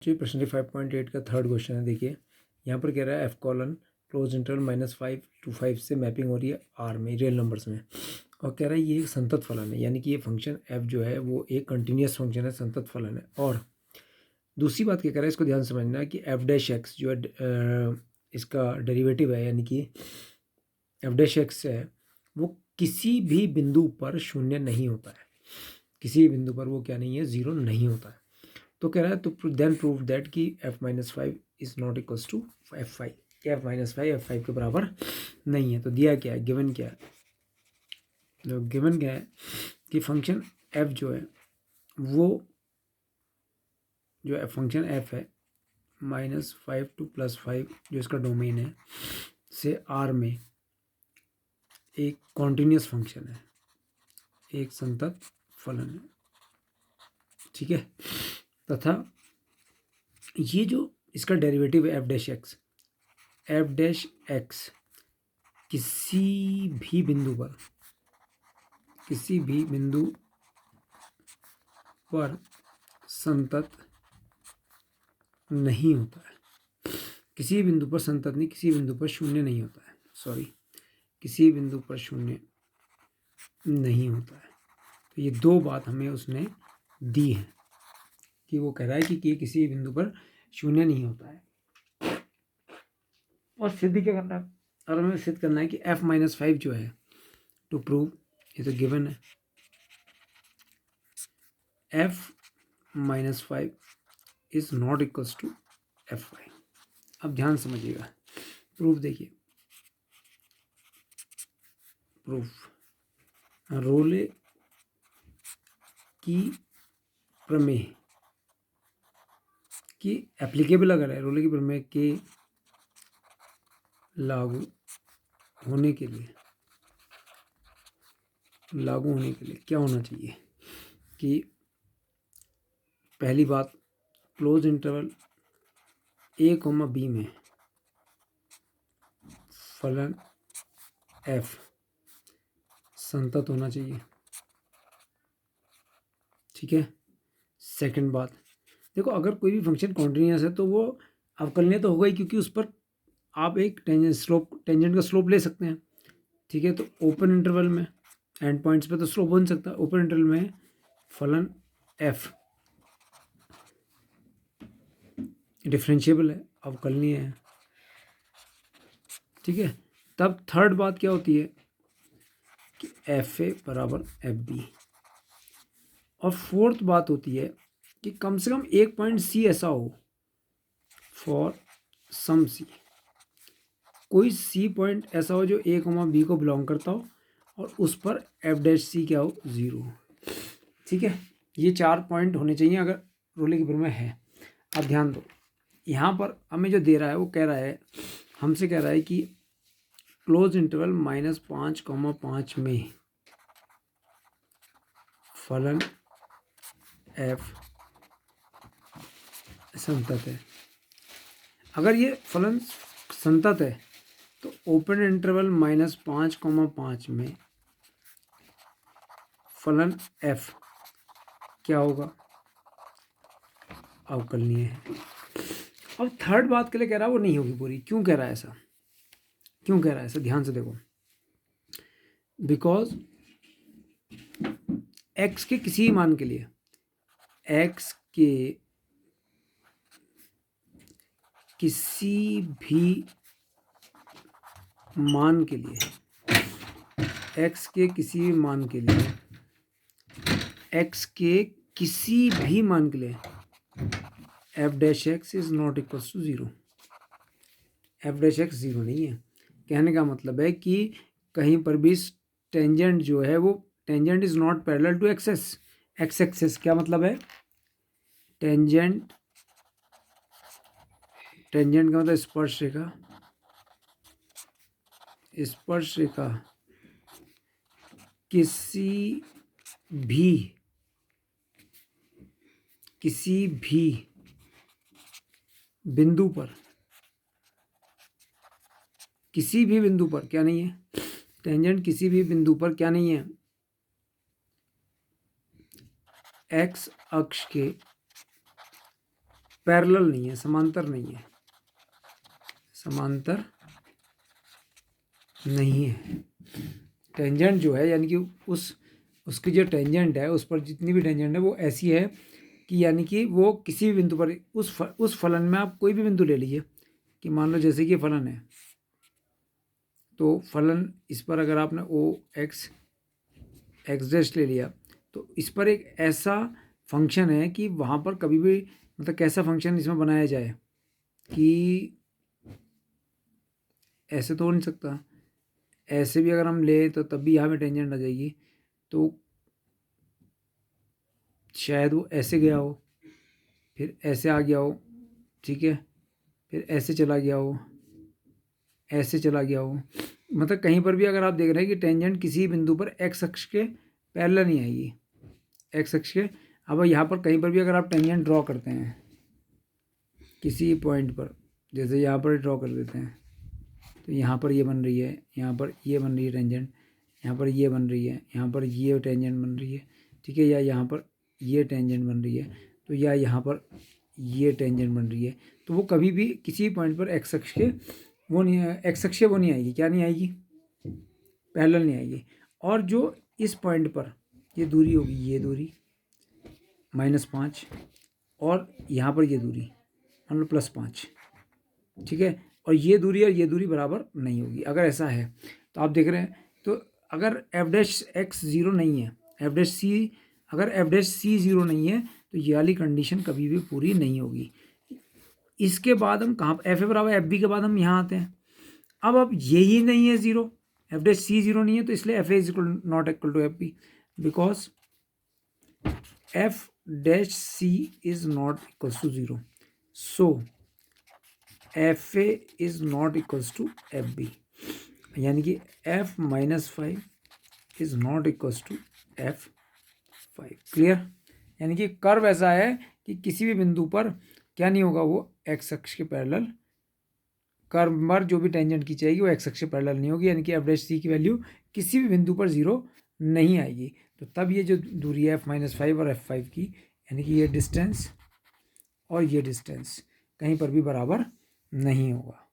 जी प्रश्न 5.8 का third question है। देखिए यहाँ पर कह रहा है F colon close interval -5 to 5 से मैपिंग हो रही है आर में रियल नंबर्स में, और कह रहा है ये एक संतत फलन है, यानी कि ये फंक्शन एफ जो है वो एक कंटिन्यूस फंक्शन है, संतत फलन है। और दूसरी बात क्या कह रहा है, इसको ध्यान समझना कि एफ डैश एक्स जो है इसका डेरिवेटिव है, यानी कि एफ डैश एक्स है वो किसी भी बिंदु पर शून्य नहीं होता है, किसी भी बिंदु पर वो क्या नहीं है, जीरो नहीं होता है। तो कह रहा है तो देन प्रूव दैट कि f-5 is not equals to f5, f-5 f5 के बराबर नहीं है। तो दिया क्या है, गिवन क्या है, तो गिवन क्या है कि फंक्शन f जो है वो जो फंक्शन f है -5 to +5 जो इसका डोमेन है से r में एक कॉन्टिन्यूस फंक्शन है, एक संतत फलन है, ठीक है। तथा ये जो इसका डेरिवेटिव है एफ डैश एक्स किसी भी बिंदु पर संतत नहीं होता है, किसी बिंदु पर संतत नहीं, किसी बिंदु पर शून्य नहीं होता है, सॉरी, किसी बिंदु पर शून्य नहीं होता है। तो ये दो बात हमें उसने दी है कि वो कह रहा है कि किसी बिंदु पर शून्य नहीं होता है। और सिद्ध क्या करना है, और हमें सिद्ध करना है कि f-5 जो है टू प्रूव, ये तो गिवन है, f-5 is not equals to f5। अब ध्यान समझिएगा, प्रूफ देखिए, प्रूफ रोले की प्रमेय की एप्लीकेबल अगर है, रोले की प्रमेय के लागू होने के लिए क्या होना चाहिए कि पहली बात क्लोज इंटरवल a, b में फलन f संतत होना चाहिए, ठीक है। सेकंड बात, देखो अगर कोई भी फंक्शन कॉन्टिन्यूस है तो वो अवकलनीय तो होगा ही, क्योंकि उस पर आप एक टेंजेंट का स्लोप ले सकते हैं, ठीक है। तो ओपन इंटरवल में एंड पॉइंट्स पे तो स्लोप हो नहीं सकता, ओपन इंटरवल में फलन f डिफरेंशिएबल है, अवकलनीय है, ठीक है। तब थर्ड बात क्या होती है कि एफ ए बराबर एफ बी, और फोर्थ बात होती है कि कम से कम एक पॉइंट सी ऐसा हो फॉर सम सी, कोई सी पॉइंट ऐसा हो जो a, b को बिलोंग करता हो और उस पर एफ डैश सी क्या हो, जीरो, ठीक है। ये 4 पॉइंट होने चाहिए अगर रोले की प्रमेय है। अब ध्यान दो, यहाँ पर हमें जो दे रहा है वो कह रहा है, हमसे कह रहा है कि क्लोज इंटरवल -5, 5 में फलन f संतत है। अगर ये फलन संतत है तो ओपन इंटरवल -5, 5 में फलन f क्या होगा, अवकलनीय है। अब थर्ड बात के लिए कह रहा है वो नहीं होगी पूरी, क्यों कह रहा है ऐसा, क्यों कह रहा है ऐसा, ध्यान से देखो, बिकॉज x के किसी मान के लिए, x के किसी भी मान के लिए, x के किसी भी मान के लिए, x के किसी भी मान के लिए F dash X is not equals to zero, F dash X zero नहीं है। कहने का मतलब है कि कहीं पर भी टेंजेंट जो है वो tangent is not parallel to X axes, क्या मतलब है, टेंजेंट का मतलब स्पर्श रेखा किसी भी बिंदु पर क्या नहीं है, टेंजेंट किसी भी बिंदु पर क्या नहीं है, एक्स अक्ष के पैरेलल नहीं है, समांतर नहीं है, समांतर नहीं है। टेंजेंट जो है यानी कि उसकी जो टेंजेंट है उस पर जितनी भी टेंजेंट है वो ऐसी है कि यानी कि वो किसी भी बिंदु पर उस फलन में आप कोई भी बिंदु ले लीजिए कि मान लो जैसे कि फलन है, तो फलन इस पर अगर आपने ओ एक्स डैश ले लिया तो इस पर एक ऐसा फंक्शन है कि वहाँ पर कभी भी मतलब कैसा फंक्शन इसमें बनाया जाए कि ऐसे तो हो नहीं सकता, ऐसे भी अगर हम ले तो तब भी यहाँ पे टेंजेंट आ जाएगी, तो शायद वो ऐसे गया हो, फिर ऐसे आ गया हो, ठीक है, फिर ऐसे चला गया हो, ऐसे चला गया हो, मतलब कहीं पर भी अगर आप देख रहे हैं कि टेंजेंट किसी बिंदु पर एक्स अक्ष के पैरेलल नहीं आएगी, एक्स अक्ष के। अब यहाँ पर कहीं पर भी अगर आप टेंजेंट ड्रॉ करते हैं किसी पॉइंट पर, जैसे यहाँ पर ड्रॉ कर देते हैं, तो यहाँ पर ये बन रही है, यहाँ पर ये बन रही है टेंजेंट, यहाँ पर ये बन रही है, यहाँ पर ये टेंजेंट बन रही है, ठीक है, या यहाँ पर ये टेंजेंट बन रही है, तो या यहाँ पर ये टेंजेंट बन रही है, तो वो कभी भी किसी पॉइंट पर एक्स अक्ष के वो नहीं, एक्स अक्ष वो नहीं आएगी, क्या नहीं आएगी, पैरेलल नहीं आएगी। और जो इस पॉइंट पर ये दूरी होगी, ये दूरी -5, और यहाँ पर ये दूरी मान लो +5, ठीक है, और ये दूरी बराबर नहीं होगी। अगर ऐसा है तो आप देख रहे हैं, तो अगर f' ज़ीरो नहीं है, अगर f' ज़ीरो नहीं है तो ये वाली कंडीशन कभी भी पूरी नहीं होगी। इसके बाद हम कहाँ एफ ए बराबर एफ बी के बाद हम यहाँ आते हैं। अब यही नहीं है ज़ीरो, f' ज़ीरो नहीं है, तो इसलिए f a not equal to F B, because f' is not equals to zero, so F A is not equals to F B, यानी कि f-5 is not equals to f5। Clear? यानी कि curve ऐसा है कि किसी भी बिंदु पर क्या नहीं होगा, वो एक्स अक्ष के पैरेलल, कर्व पर जो भी टेंजेंट की जाएगी वो एक्स अक्ष के पैरेलल नहीं होगी, यानी कि f' की वैल्यू किसी भी बिंदु पर ज़ीरो नहीं आएगी। तो तब ये जो दूरी है f-5 और f5 की, यानी कि ये डिस्टेंस और ये डिस्टेंस कहीं पर भी बराबर नहीं होगा।